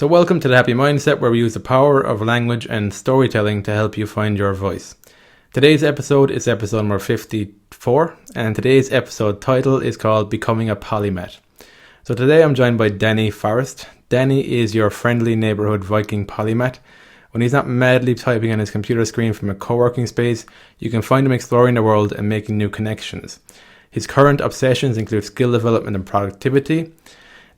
So welcome to the Happy Mindset, where we use the power of language and storytelling to help you find your voice. Today's episode is episode number 54, and today's episode title is called Becoming a Polymath. So today I'm joined by Danny Forrest. Danny is your friendly neighbourhood Viking polymath. When he's not madly typing on his computer screen from a co-working space, you can find him exploring the world and making new connections. His current obsessions include skill development and productivity.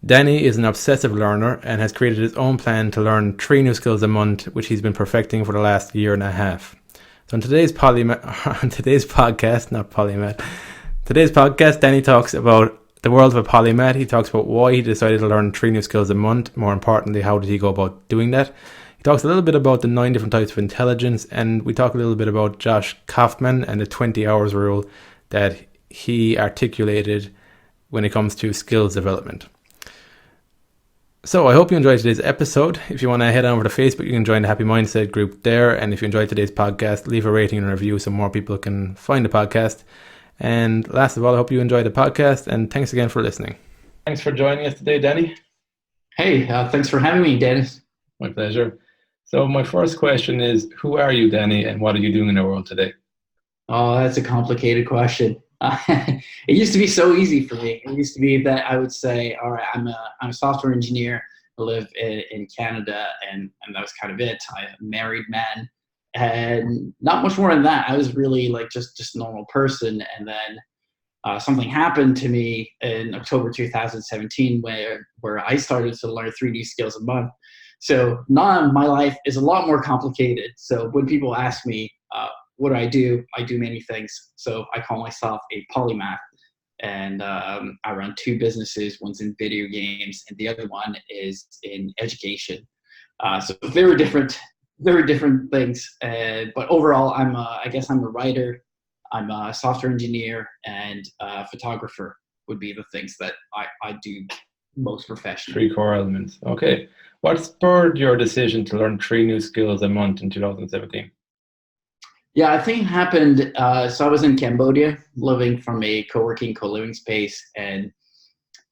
Danny is an obsessive learner and has created his own plan to learn 3 new skills a month, which he's been perfecting for the last year and a half. So on today's podcast, Danny talks about the world of a polymath. He talks about why he decided to learn 3 new skills a month. More importantly, how did he go about doing that? He talks a little bit about the 9 different types of intelligence, and we talk a little bit about Josh Kaufman and the 20 hours rule that he articulated when it comes to skills development. So I hope you enjoyed today's episode. If you want to head on over to Facebook, you can join the Happy Mindset group there. And if you enjoyed today's podcast, leave a rating and a review so more people can find the podcast. And last of all, I hope you enjoyed the podcast. And thanks again for listening. Thanks for joining us today, Danny. Hey, thanks for having me, Dennis. My pleasure. So my first question is, who are you, Danny, and what are you doing in the world today? Oh, that's a complicated question. It used to be so easy for me. It used to be that I would say, all right, I'm a software engineer. I live in Canada, and that was kind of it. I'm a married man, and not much more than that. I was really like just a normal person. And then something happened to me in October 2017 where I started to learn 3 new skills a month. So now my life is a lot more complicated. So when people ask me, what do? I do many things. So I call myself a polymath, and I run 2 businesses. One's in video games, and the other one is in education. So very different things. But overall, I guess I'm a writer, I'm a software engineer, and a photographer would be the things that I do most professionally. 3 core elements. Okay. What spurred your decision to learn 3 new skills a month in 2017? Yeah, I think it happened. So I was in Cambodia, living from a co-living space, and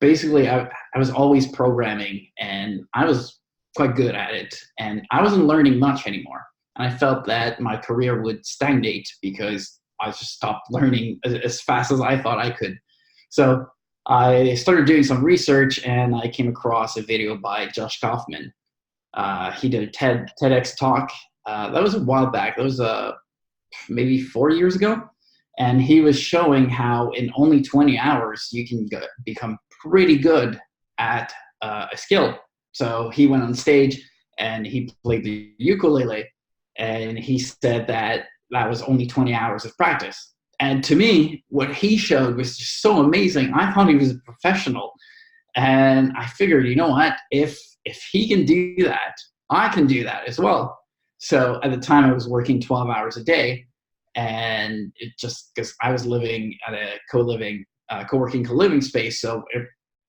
basically I was always programming, and I was quite good at it, and I wasn't learning much anymore. And I felt that my career would stagnate because I just stopped learning as fast as I thought I could. So I started doing some research, and I came across a video by Josh Kaufman. He did a TEDx talk. That was a while back. That was maybe 4 years ago, and he was showing how in only 20 hours you can become pretty good at a skill. So he went on stage and he played the ukulele, and he said that was only 20 hours of practice. And to me, what he showed was just so amazing. I thought he was a professional, and I figured, you know what, if he can do that, I can do that as well. So at the time I was working 12 hours a day, and it just because I was living at a co-working co-living space. So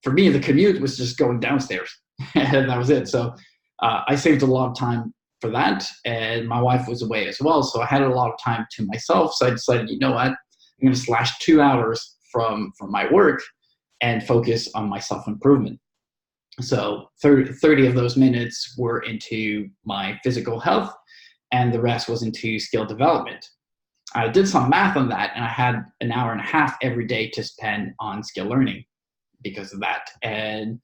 for me, the commute was just going downstairs and that was it. So I saved a lot of time for that, and my wife was away as well. So I had a lot of time to myself. So I decided, you know what, I'm going to slash 2 hours from my work and focus on my self-improvement. So 30 of those minutes were into my physical health, and the rest was into skill development. I did some math on that, and I had an hour and a half every day to spend on skill learning because of that. And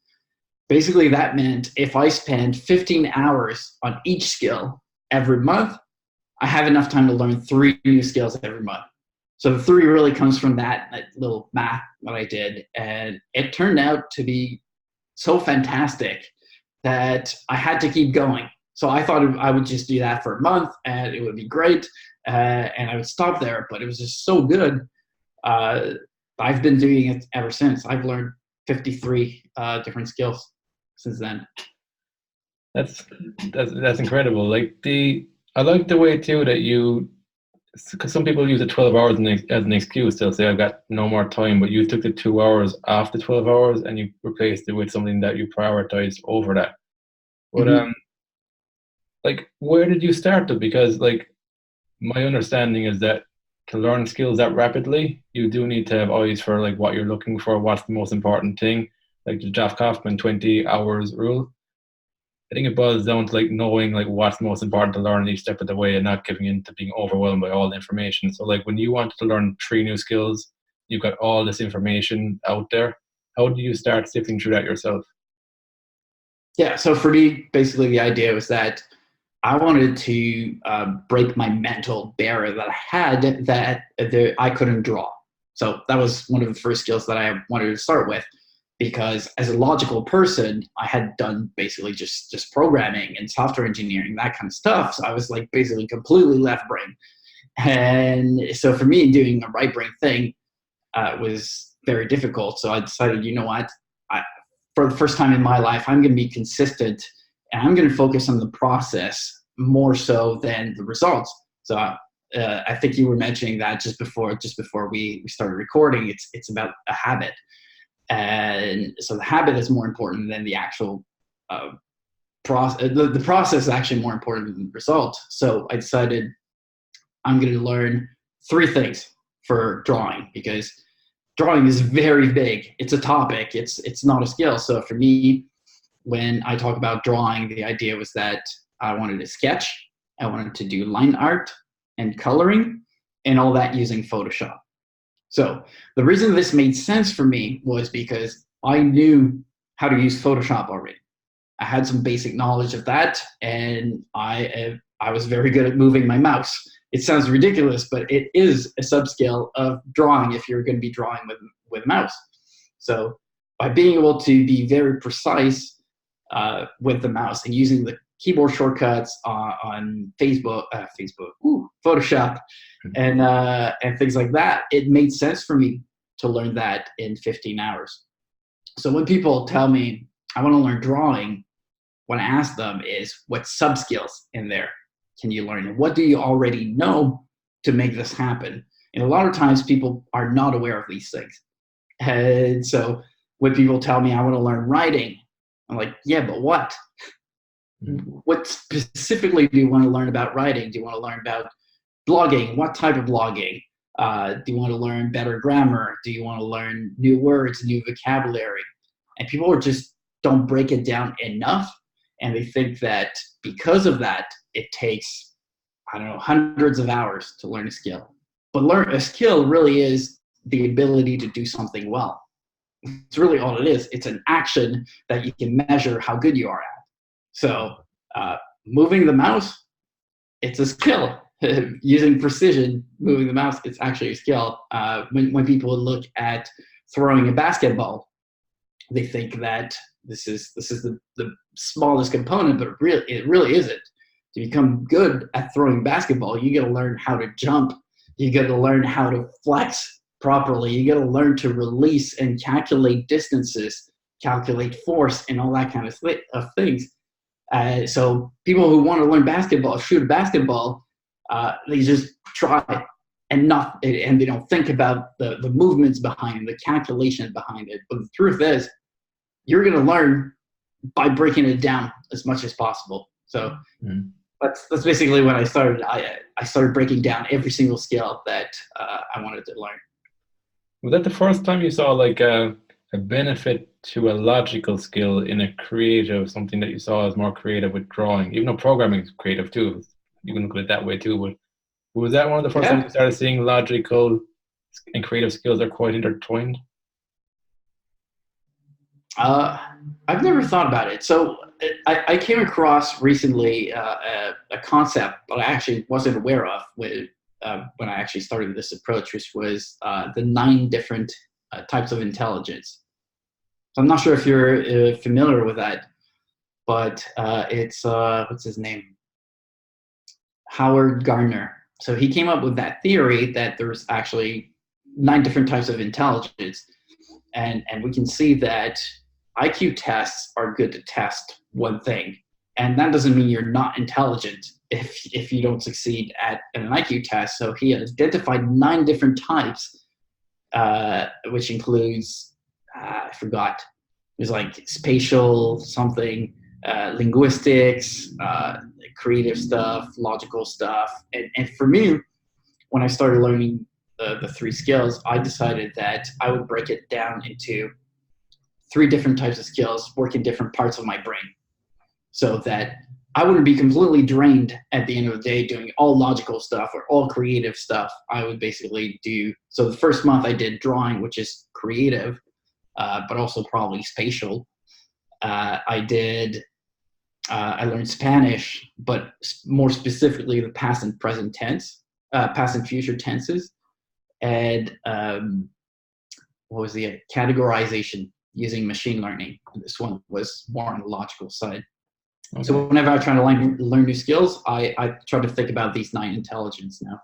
basically that meant if I spend 15 hours on each skill every month, I have enough time to learn 3 new skills every month. So the 3 really comes from that little math that I did. And it turned out to be so fantastic that I had to keep going. So I thought I would just do that for a month and it would be great, and I would stop there. But it was just so good. I've been doing it ever since. I've learned 53 different skills since then. That's incredible. I like the way too that because some people use the 12 hours as an excuse. They'll say, I've got no more time, but you took the 2 hours off the 12 hours and you replaced it with something that you prioritized over that. But where did you start though? Because my understanding is that to learn skills that rapidly, you do need to have eyes for what you're looking for, what's the most important thing, like the Josh Kaufman 20 hours rule. I think it boils down to like knowing like what's most important to learn each step of the way and not giving into being overwhelmed by all the information. So like when you wanted to learn 3 new skills, you've got all this information out there. How do you start sifting through that yourself? Yeah. So for me, basically the idea was that I wanted to break my mental barrier that I had that I couldn't draw. So that was one of the first skills that I wanted to start with, because as a logical person, I had done basically just programming and software engineering, that kind of stuff. So I was like basically completely left brain. And so for me, doing the right brain thing was very difficult. So I decided, you know what, for the first time in my life, I'm going to be consistent and I'm going to focus on the process more so than the results. So I think you were mentioning that just before we started recording. It's about a habit, and so the habit is more important than the actual process. The process is actually more important than the result. So I decided I'm going to learn 3 things for drawing, because drawing is very big. It's a topic. It's not a skill. So for me, when I talk about drawing, the idea was that I wanted to sketch, I wanted to do line art and coloring, and all that using Photoshop. So the reason this made sense for me was because I knew how to use Photoshop already. I had some basic knowledge of that, and I was very good at moving my mouse. It sounds ridiculous, but it is a subskill of drawing if you're going to be drawing with mouse. So by being able to be very precise with the mouse and using the keyboard shortcuts on Photoshop, and things like that, it made sense for me to learn that in 15 hours. So when people tell me I want to learn drawing, what I ask them is, what subskills in there can you learn? And what do you already know to make this happen? And a lot of times people are not aware of these things. And so when people tell me I want to learn writing, I'm like, yeah, but what? What specifically do you want to learn about writing? Do you want to learn about blogging? What type of blogging? Do you want to learn better grammar? Do you want to learn new words, new vocabulary? And people are just don't break it down enough. And they think that because of that, it takes, I don't know, hundreds of hours to learn a skill. But learn a skill really is the ability to do something well. It's really all it is. It's an action that you can measure how good you are at. So moving the mouse, it's a skill. Using precision, moving the mouse, it's actually a skill. When people look at throwing a basketball, they think that this is the smallest component, but it really isn't. To become good at throwing basketball, you got to learn how to jump. You got to learn how to flex properly. You got to learn to release and calculate distances, calculate force, and all that kind of things. So people who want to learn basketball, shoot a basketball, they just try and they don't think about the movements behind it, the calculation behind it. But the truth is, you're going to learn by breaking it down as much as possible. So that's basically when I started. I started breaking down every single skill that I wanted to learn. Was that the first time you saw like a benefit to a logical skill in a creative, something that you saw as more creative with drawing? Even though programming is creative too, you can look at it that way too. But was that one of the first times you started seeing logical and creative skills are quite intertwined? I've never thought about it. So I came across recently a concept that I actually wasn't aware of when I actually started this approach, which was the 9 different types of intelligence. So I'm not sure if you're familiar with that, but it's what's his name? Howard Gardner. So he came up with that theory that there's actually 9 different types of intelligence, and we can see that IQ tests are good to test one thing, and that doesn't mean you're not intelligent if you don't succeed at an IQ test. So he identified 9 different types, which includes I forgot. It was like spatial something, linguistics, creative stuff, logical stuff, and for me, when I started learning the 3 skills, I decided that I would break it down into 3 different types of skills work in different parts of my brain. so that I wouldn't be completely drained at the end of the day doing all logical stuff or all creative stuff. I would basically do, so the first month I did drawing, which is creative, but also probably spatial. I learned Spanish, but more specifically the past and present tense, past and future tenses, and what was the categorization using machine learning. This one was more on the logical side. Okay. So whenever I try to learn new skills, I try to think about these 9 intelligence now.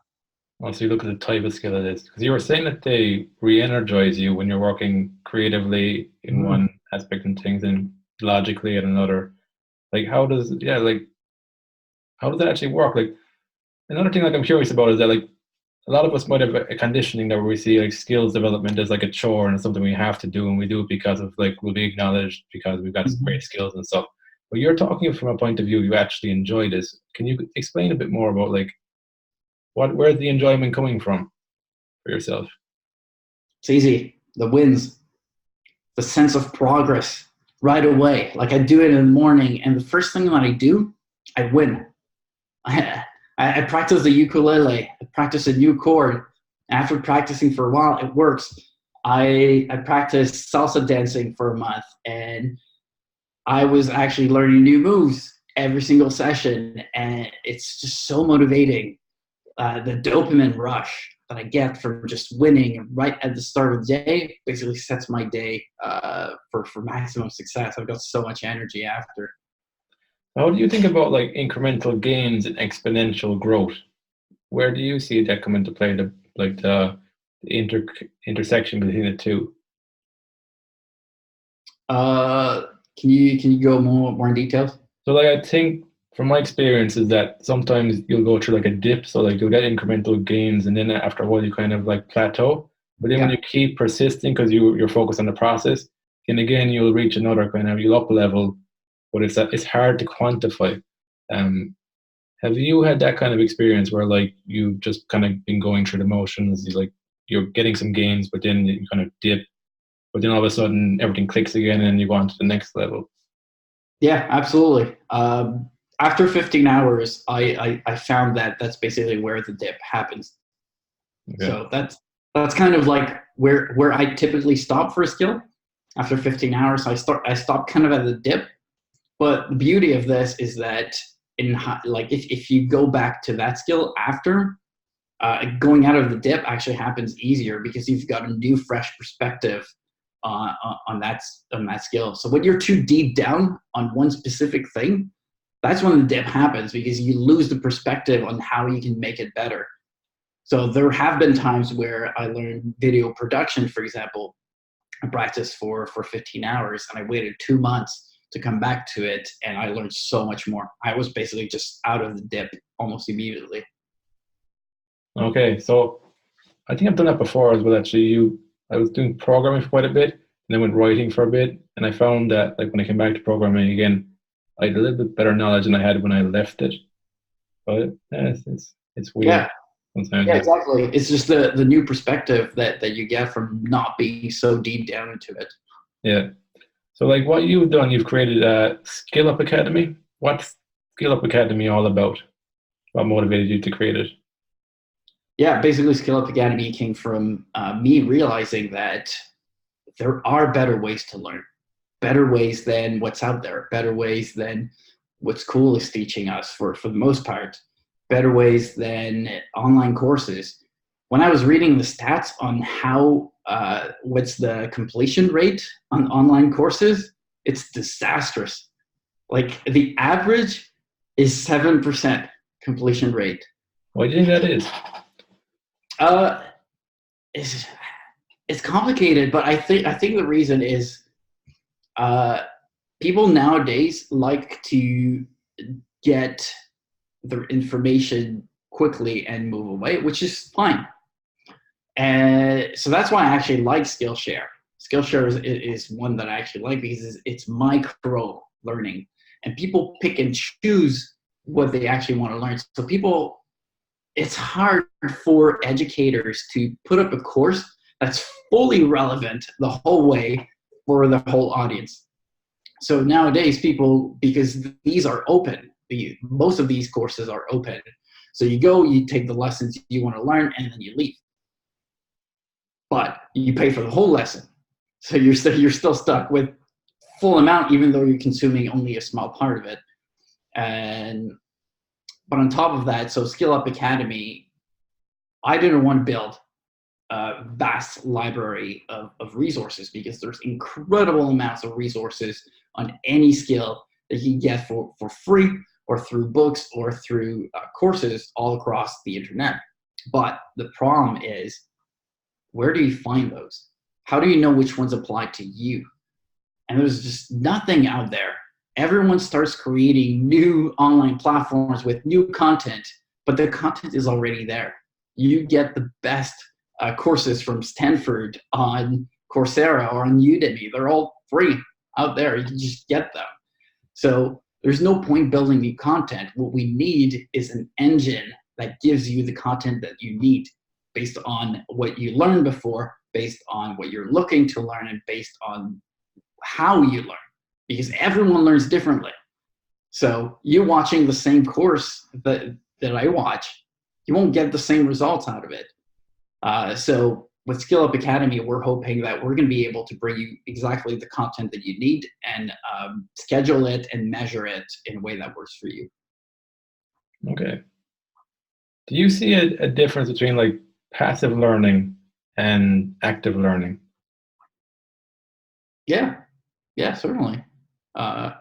Well, so you look at the type of skill it is, because you were saying that they re-energize you when you're working creatively in one aspect and things and logically in another. Like how does that actually work? Like another thing like I'm curious about is that like a lot of us might have a conditioning that we see like skills development as like a chore and something we have to do, and we do it because of like we'll be acknowledged because we've got some great skills and stuff. But you're talking from a point of view you actually enjoy this. Can you explain a bit more about like where's the enjoyment coming from for yourself? It's easy. The wins, the sense of progress right away. Like I do it in the morning, and the first thing that I do, I win. I practice the ukulele. I practice a new chord. After practicing for a while, it works. I practiced salsa dancing for a month, and I was actually learning new moves every single session, and it's just so motivating. The dopamine rush that I get from just winning right at the start of the day basically sets my day for maximum success. I've got so much energy after. How do you think about like incremental gains and exponential growth? Where do you see that come into play? The intersection between the two. Can you go more in details? So like I think from my experience is that sometimes you'll go through like a dip, so like you'll get incremental gains, and then after a while you kind of like plateau. But then when you keep persisting because you're focused on the process, and again you'll reach another kind of you'll up level, but it's hard to quantify. Have you had that kind of experience where like you've just kind of been going through the motions, you're getting some gains, but then you kind of dip, but then all of a sudden everything clicks again and you go on to the next level? Yeah, absolutely. After 15 hours, I found that that's basically where the dip happens. Okay. So that's kind of like where I typically stop for a skill. After 15 hours, I stop kind of at the dip. But the beauty of this is that if you go back to that skill after, going out of the dip actually happens easier because you've got a new, fresh perspective on that skill. So when you're too deep down on one specific thing, that's when the dip happens because you lose the perspective on how you can make it better. So there have been times where I learned video production, for example. I practiced for 15 hours and I waited 2 months to come back to it, and I learned so much more. I was basically just out of the dip almost immediately. Okay, so I think I've done that before as well. Actually, I was doing programming for quite a bit, and then went writing for a bit, and I found that like when I came back to programming again, I had a little bit better knowledge than I had when I left it. But it's weird. Yeah. Sometimes. Yeah, exactly. It's just the new perspective that you get from not being so deep down into it. Yeah. So like what you've done, you've created a Skill Up Academy. What's Skill Up Academy all about? What motivated you to create it? Yeah, basically Skill Up Academy came from me realizing that there are better ways to learn, better ways than what's out there, better ways than what school is teaching us for the most part, better ways than online courses. When I was reading the stats on how what's the completion rate on online courses, it's disastrous. Like the average is 7% completion rate. Why do you think that is? It's complicated, but I think the reason is people nowadays like to get their information quickly and move away, which is fine. And so that's why I actually like Skillshare. Skillshare is one that I actually like because it's micro learning, and people pick and choose what they actually want to learn. So it's hard for educators to put up a course that's fully relevant the whole way for the whole audience. So nowadays people, because these are open, most of these courses are open. So you go, you take the lessons you want to learn, and then you leave. But you pay for the whole lesson. So you're still stuck with full amount, even though you're consuming only a small part of it. But on top of that, so Skill Up Academy, I didn't want to build a vast library of resources, because there's incredible amounts of resources on any skill that you can get for free, or through books, or through courses all across the internet. But the problem is, where do you find those? How do you know which ones apply to you? And there's just nothing out there. Everyone starts creating new online platforms with new content, but the content is already there. You get the best courses from Stanford on Coursera or on Udemy. They're all free out there. You can just get them. So there's no point building new content. What we need is an engine that gives you the content that you need, based on what you learned before, based on what you're looking to learn, and based on how you learn, because everyone learns differently. So you're watching the same course that I watch, you won't get the same results out of it. So with Skill Up Academy, we're hoping that we're going to be able to bring you exactly the content that you need, and schedule it and measure it in a way that works for you. Okay. Do you see a difference between like passive learning and active learning? Yeah, certainly. I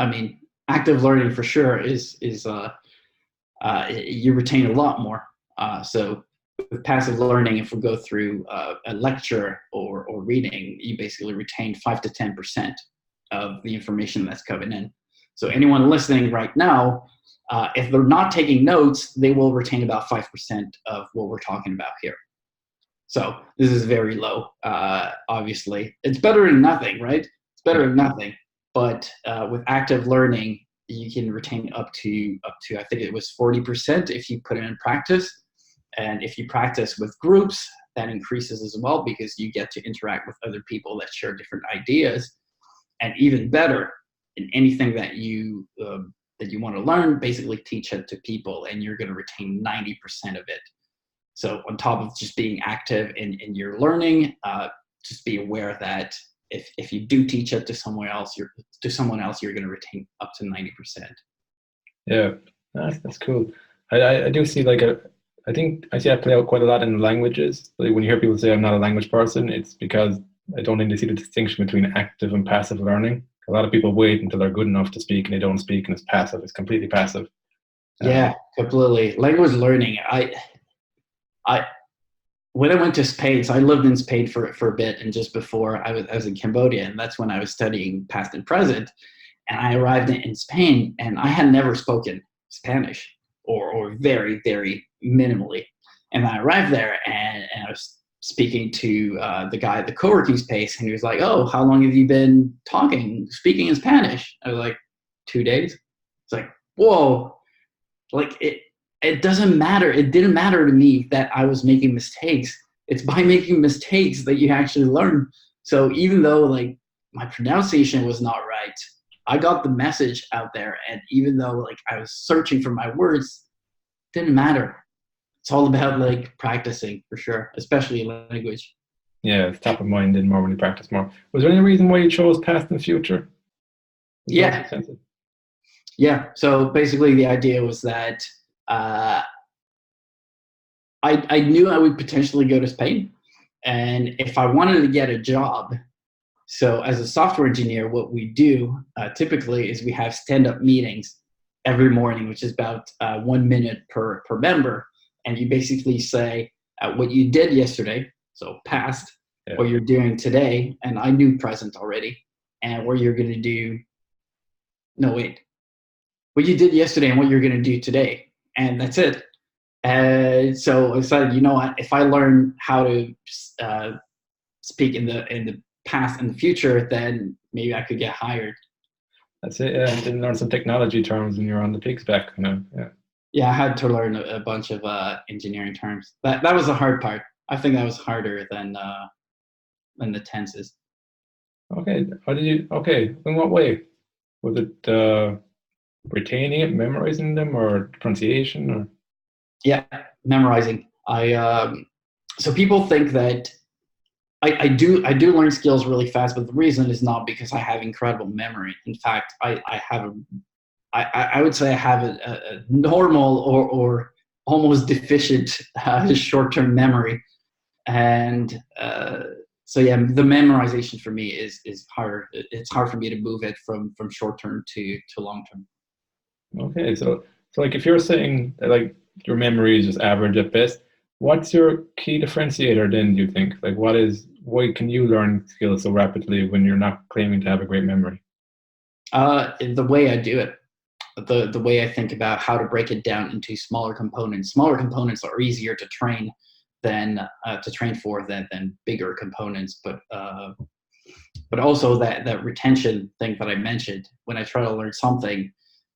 mean, active learning for sure is you retain a lot more. So with passive learning, if we go through a lecture or reading, you basically retain 5 to 10% of the information that's coming in. So anyone listening right now, if they're not taking notes, they will retain about 5% of what we're talking about here. So this is very low, obviously. It's better than nothing, right? It's better than nothing. But with active learning, you can retain up to I think it was 40% if you put it in practice. And if you practice with groups, that increases as well, because you get to interact with other people that share different ideas. And even better, in anything that you want to learn, basically teach it to people, and you're going to retain 90% of it. So on top of just being active in your learning, just be aware that if you do teach it to someone else, you're going to retain up to 90%. Yeah, that's cool. I do see I think I see that play out quite a lot in languages. Like when you hear people say I'm not a language person, it's because I don't think they see the distinction between active and passive learning. A lot of people wait until they're good enough to speak, and they don't speak, and it's passive. It's completely passive. Yeah, completely. Language learning. When I went to Spain, so I lived in Spain for a bit, and just before I was in Cambodia, and that's when I was studying past and present. And I arrived in Spain, and I had never spoken Spanish, or very, very minimally. And I arrived there, and I was speaking to the guy at the co-working space, and he was like, "Oh, how long have you been speaking in Spanish?" I was like, 2 days. It's like, whoa, like it doesn't matter. It didn't matter to me that I was making mistakes. It's by making mistakes that you actually learn. So even though like my pronunciation was not right, I got the message out there. And even though like I was searching for my words, it didn't matter. It's all about like practicing, for sure, especially language. Yeah, it's top of mind and more when you practice more. Was there any reason why you chose past and future? Yeah. Yeah. So basically the idea was that I knew I would potentially go to Spain. And if I wanted to get a job, so as a software engineer, what we do typically is we have stand-up meetings every morning, which is about 1 minute per member. And you basically say what you did yesterday, so past, yeah, what you're doing today, and I knew present already, and what you're going to do, what you did yesterday and what you're going to do today. And that's it. And so I said, you know what, if I learn how to speak in the past and the future, then maybe I could get hired. That's it. Yeah, didn't learn some technology terms when you're on the pig spec. Yeah. Yeah, I had to learn a bunch of engineering terms. That was the hard part. I think that was harder than the tenses. Okay. How did you? Okay. In what way? Was it retaining it, memorizing them, or pronunciation, or? Yeah, memorizing. So people think that I do learn skills really fast, but the reason is not because I have incredible memory. In fact, I would say I have a normal or almost deficient short-term memory, and so yeah, the memorization for me is hard. It's hard for me to move it from short-term to long-term. Okay, so like if you're saying that like your memory is just average at best, what's your key differentiator then, do you think? Like why can you learn skills so rapidly when you're not claiming to have a great memory? The way I do it, the way I think about how to break it down into smaller components. Smaller components are easier to train than bigger components, but also that retention thing that I mentioned. When I try to learn something,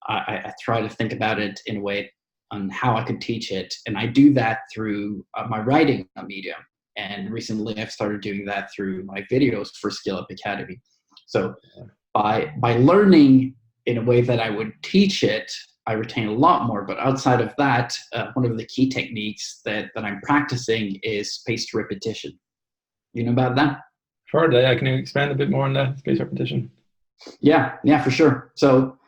I try to think about it in a way on how I could teach it, and I do that through my writing medium. And recently, I've started doing that through my videos for Skill Up Academy. So by learning in a way that I would teach it, I retain a lot more. But outside of that, one of the key techniques that I'm practicing is spaced repetition. You know about that? Further, yeah, can you expand a bit more on that spaced repetition? Yeah, for sure. So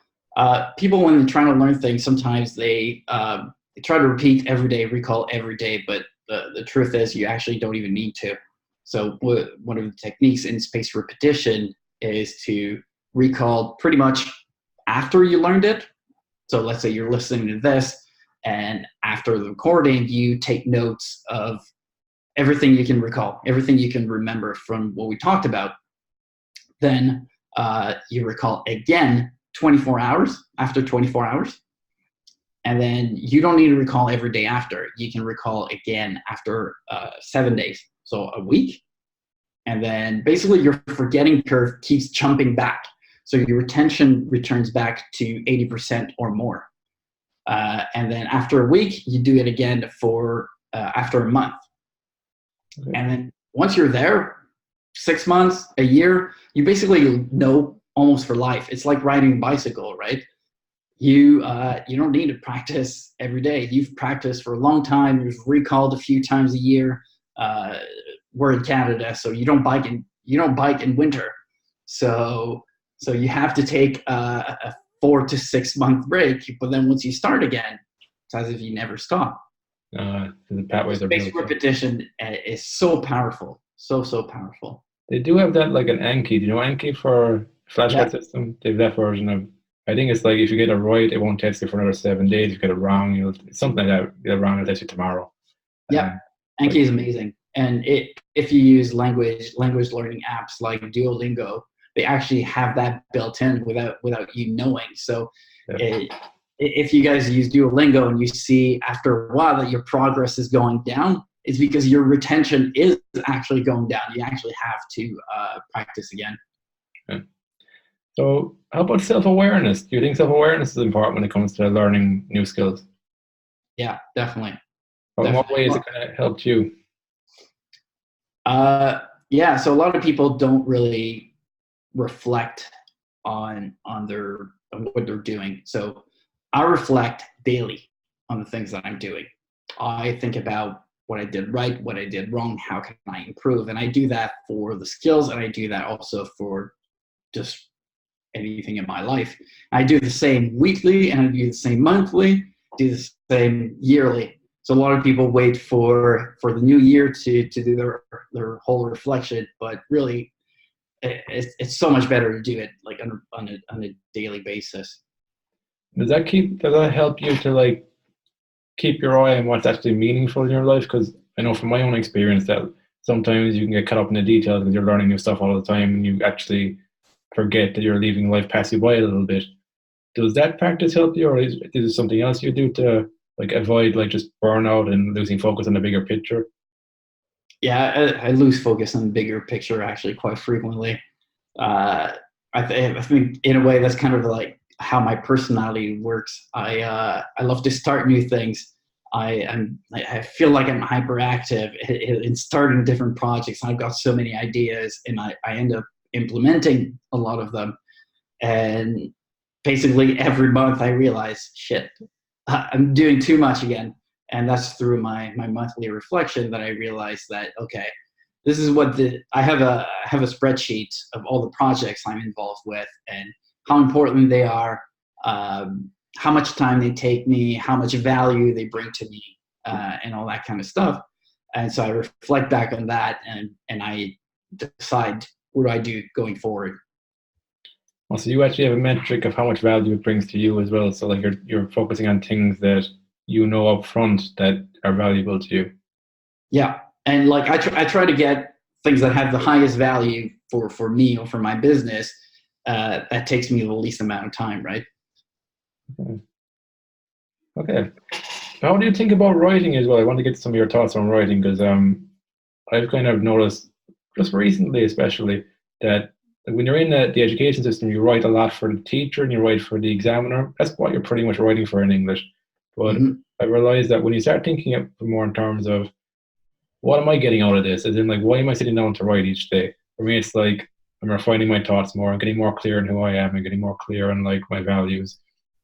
people, when they're trying to learn things, sometimes they try to repeat every day, recall every day, but the truth is you actually don't even need to. So one of the techniques in spaced repetition is to recall pretty much after you learned it. So let's say you're listening to this, and after the recording, you take notes of everything you can recall, everything you can remember from what we talked about. Then you recall again 24 hours after 24 hours. And then you don't need to recall every day after. You can recall again after 7 days, so a week. And then basically your forgetting curve keeps jumping back. So your retention returns back to 80% or more. And then after a week, you do it again for after a month. Okay. And then once you're there, 6 months, a year, you basically know almost for life. It's like riding a bicycle, right? You don't need to practice every day. You've practiced for a long time. You've recalled a few times a year. We're in Canada, so you don't bike in winter. So you have to take a 4 to 6 month break. But then once you start again, it's as if you never stop. The pathways are spaced repetition is so powerful, so powerful. They do have that like an Anki. Do you know Anki for flashcard system? They have that version of. I think it's like if you get it right, it won't test you for another 7 days. If you get it wrong, something like that. Get it wrong, it'll test you tomorrow. Yeah, Anki is amazing, and if you use language learning apps like Duolingo, they actually have that built in without you knowing. So, if you guys use Duolingo and you see after a while that your progress is going down, it's because your retention is actually going down. You actually have to practice again. Okay. So how about self-awareness? Do you think self-awareness is important when it comes to learning new skills? Yeah, definitely. In what ways has it kind of helped you? Yeah, so a lot of people don't really reflect on what they're doing. So I reflect daily on the things that I'm doing. I think about what I did right, what I did wrong, how can I improve? And I do that for the skills, and I do that also for just anything in my life. I do the same weekly, and I do the same monthly, do the same yearly. So a lot of people wait for the new year to do their whole reflection, but really it's so much better to do it like on a daily basis. Does that help you to like keep your eye on what's actually meaningful in your life? Because I know from my own experience that sometimes you can get caught up in the details because you're learning new stuff all the time and you actually forget that you're leaving life pass you by a little bit. Does that practice help you, or is it something else you do to like avoid like just burnout and losing focus on the bigger picture? Yeah, I lose focus on the bigger picture actually quite frequently. I think in a way that's kind of like how my personality works. I love to start new things. I feel like I'm hyperactive in starting different projects. I've got so many ideas, and I end up implementing a lot of them. And basically every month I realize, shit, I'm doing too much again. And that's through my monthly reflection that I realized that, okay, this is what I have a spreadsheet of all the projects I'm involved with and how important they are, how much time they take me, how much value they bring to me, and all that kind of stuff. And so I reflect back on that, and I decide what do I do going forward. Well, so you actually have a metric of how much value it brings to you as well. So like you're focusing on things that you know up front that are valuable to you. Yeah, and like I try to get things that have the highest value for me or for my business. That takes me the least amount of time, right? Okay. How do you think about writing as well? I want to get some of your thoughts on writing because I've kind of noticed just recently, especially, that when you're in the education system, you write a lot for the teacher and you write for the examiner. That's what you're pretty much writing for in English. But I realized that when you start thinking of more in terms of what am I getting out of this, as in like why am I sitting down to write each day? For me, it's like I'm refining my thoughts more, I'm getting more clear on who I am, and getting more clear on like my values.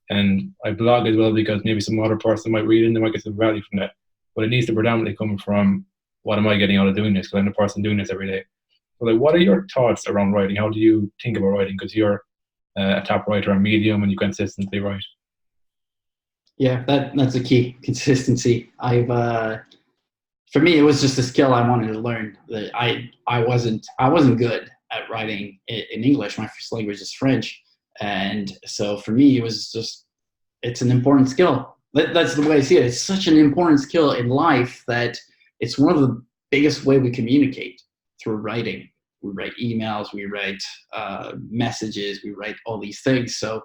And I blog as well because maybe some other person might read it and they might get some value from that. But it needs to predominantly come from what am I getting out of doing this? Because I'm the person doing this every day. So like, what are your thoughts around writing? How do you think about writing? Because you're a top writer on Medium and you consistently write. Yeah, that's a key, consistency. For me, it was just a skill I wanted to learn. That I wasn't good at writing in English. My first language is French, and so for me, it was just it's an important skill. That's the way I see it. It's such an important skill in life that it's one of the biggest way we communicate through writing. We write emails, we write messages, we write all these things. So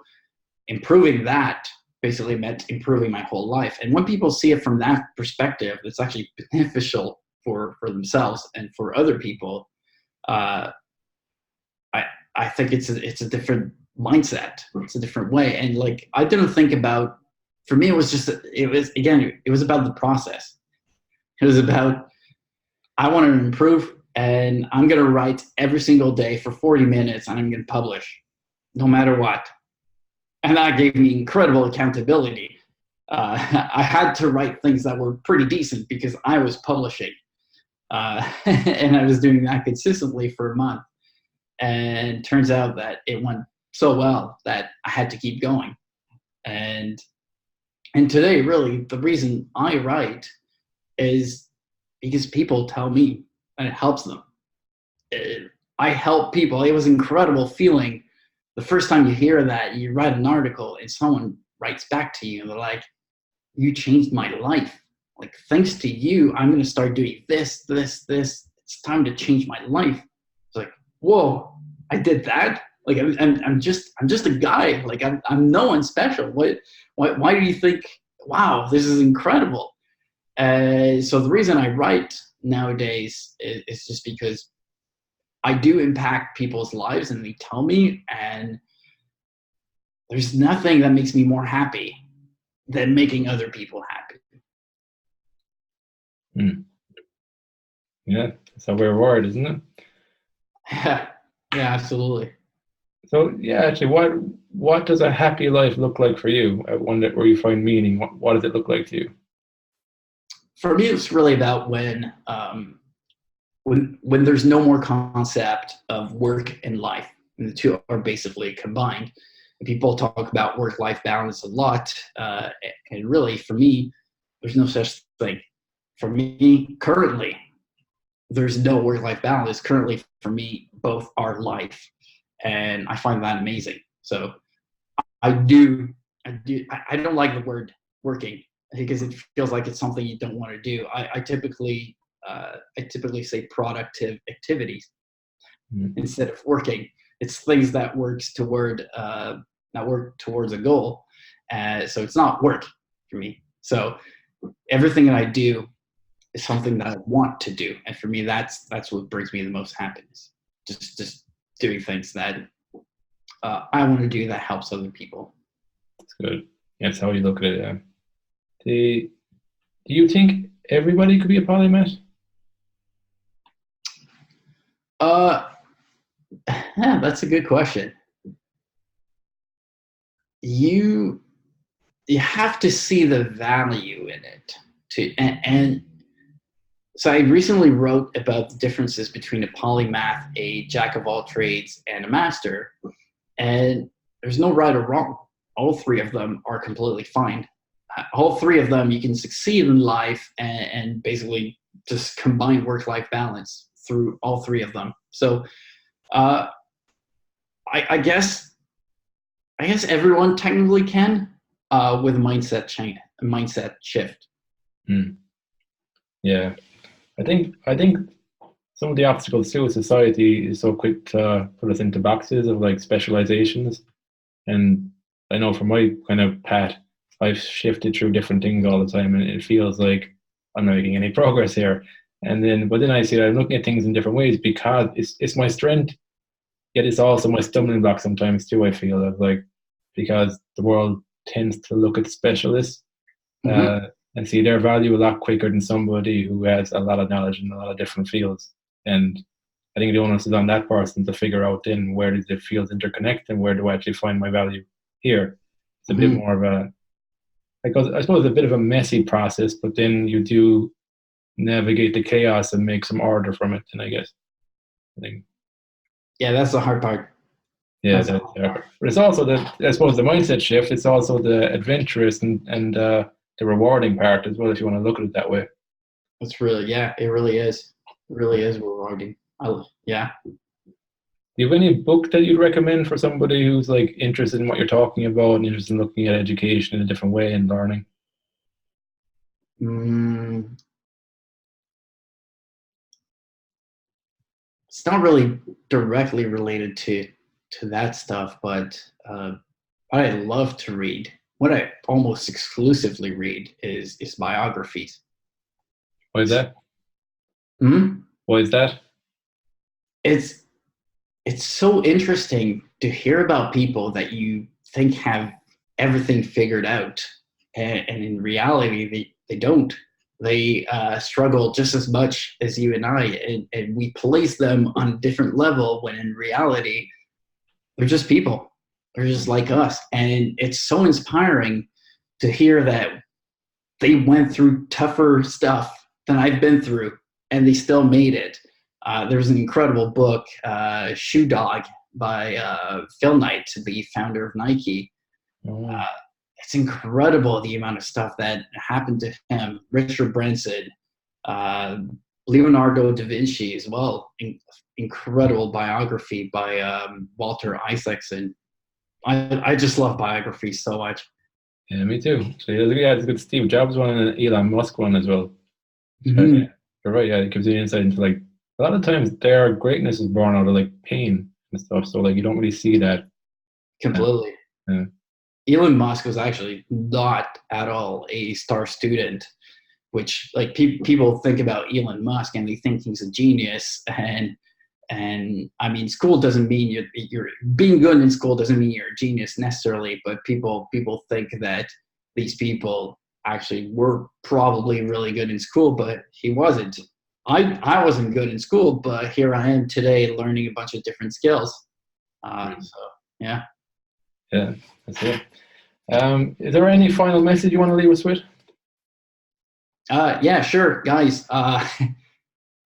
improving that basically meant improving my whole life. And when people see it from that perspective, it's actually beneficial for themselves and for other people. I think it's a different mindset. It's a different way. And like I didn't think about. For me, it was about the process. It was about I wanted to improve, and I'm going to write every single day for 40 minutes, and I'm going to publish, no matter what. And that gave me incredible accountability. I had to write things that were pretty decent because I was publishing. And I was doing that consistently for a month. And turns out that it went so well that I had to keep going. And today, really, the reason I write is because people tell me and it helps them. I help people. It was an incredible feeling. The first time you hear that, you write an article and someone writes back to you and they're like, you changed my life. Like, thanks to you, I'm going to start doing this. It's time to change my life. It's like, whoa, I did that. Like, I'm just a guy. Like, I'm no one special. Why do you think, wow, this is incredible? So the reason I write nowadays is just because I do impact people's lives and they tell me, and there's nothing that makes me more happy than making other people happy. Yeah, it's a weird word, isn't it? Yeah, absolutely. So yeah, actually, what does a happy life look like for you? One that where you find meaning. What does it look like to you? For me, it's really about when there's no more concept of work and life, and the two are basically combined. And people talk about work-life balance a lot, and really, for me, there's no such thing. For me, currently, there's no work-life balance. Currently, for me, both are life, and I find that amazing. So I don't like the word working because it feels like it's something you don't want to do. I typically say productive activities instead of working. It's things that works towards a goal. So it's not work for me. So everything that I do is something that I want to do, and for me, that's what brings me the most happiness. Just doing things that I want to do that helps other people. That's good. That's how you look at it. Yeah. Do you think everybody could be a polymath? Yeah, that's a good question. you have to see the value in it. And so I recently wrote about the differences between a polymath, a jack of all trades, and a master. And there's no right or wrong. All three of them are completely fine. All three of them, you can succeed in life and basically just combine work-life balance through all three of them. So uh, I guess everyone technically can with a mindset shift. Yeah, I think some of the obstacles too, society is so quick to put us into boxes of like specializations. And I know from my kind of path, I've shifted through different things all the time, and it feels like I'm not making any progress here. But then I see that I'm looking at things in different ways because it's my strength, yet it's also my stumbling block sometimes too. I feel of like because the world tends to look at specialists and see their value a lot quicker than somebody who has a lot of knowledge in a lot of different fields. And I think the onus is on that person to figure out then where do the fields interconnect and where do I actually find my value here. It's a bit more of a, I suppose, a bit of a messy process, but then you do navigate the chaos and make some order from it. And I think, yeah, that's the hard part. yeah, but it's also I suppose, the mindset shift. It's also the adventurous and the rewarding part as well, if you want to look at it that way. It's really, yeah, it really is. It really is rewarding. Yeah. Do you have any book that you'd recommend for somebody who's like interested in what you're talking about and interested in looking at education in a different way and learning? It's not really directly related to that stuff, but what I love to read, what I almost exclusively read, is biographies. Why is that? Why is that? It's so interesting to hear about people that you think have everything figured out, and in reality, they don't. They struggle just as much as you and I, and we place them on a different level when in reality, they're just people. They're just like us. And it's so inspiring to hear that they went through tougher stuff than I've been through, and they still made it. There's an incredible book, Shoe Dog, by Phil Knight, the founder of Nike. It's incredible the amount of stuff that happened to him. Richard Branson, Leonardo da Vinci as well. Incredible biography by Walter Isaacson. I just love biographies so much. Yeah, me too. So yeah, it's a good Steve Jobs one and an Elon Musk one as well. Mm-hmm. You're right. Yeah, it gives you insight into like a lot of times their greatness is born out of like pain and stuff. So like you don't really see that completely. Yeah. Elon Musk was actually not at all a star student, which like people think about Elon Musk and they think he's a genius. And I mean, school doesn't mean you're being good in school doesn't mean you're a genius necessarily, but people think that these people actually were probably really good in school, but he wasn't. I wasn't good in school, but here I am today learning a bunch of different skills. So yeah. Yeah, that's it. Is there any final message you want to leave us with? Yeah, sure, guys.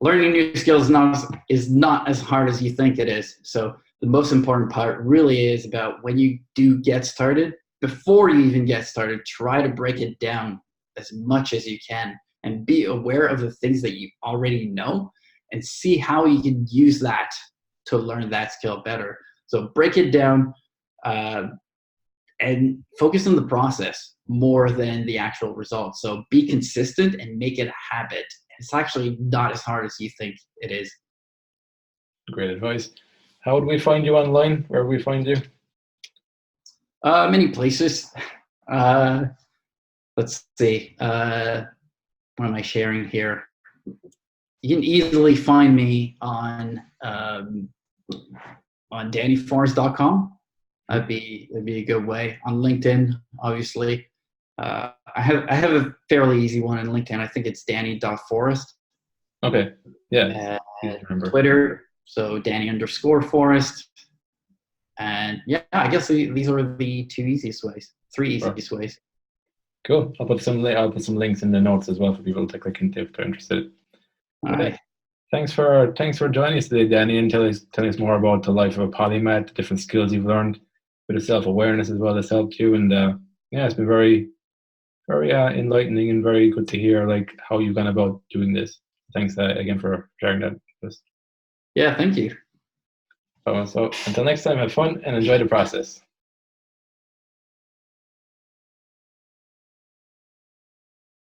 Learning new skills is not as hard as you think it is. So the most important part really is about when you do get started, before you even get started, try to break it down as much as you can and be aware of the things that you already know and see how you can use that to learn that skill better. So break it down and focus on the process more than the actual results. So be consistent and make it a habit. It's actually not as hard as you think it is. Great advice. How would we find you online? Where would we find you? Many places. Let's see. What am I sharing here? You can easily find me on dannyforrest.com. That'd be a good way. On LinkedIn, obviously. I have a fairly easy one on LinkedIn. I think it's danny.forrest. Okay. Yeah. Twitter, so Danny_Forrest. And yeah, I guess these are the three easiest ways. Cool. I'll put some links in the notes as well for people to click into if they're interested. All right. Thanks for joining us today, Danny, and telling us more about the life of a polymath, the different skills you've learned, a bit of self-awareness as well that's helped you. And yeah, it's been very, very enlightening and very good to hear like how you've gone about doing this. Thanks again for sharing that with us. Yeah, thank you. So until next time, have fun and enjoy the process.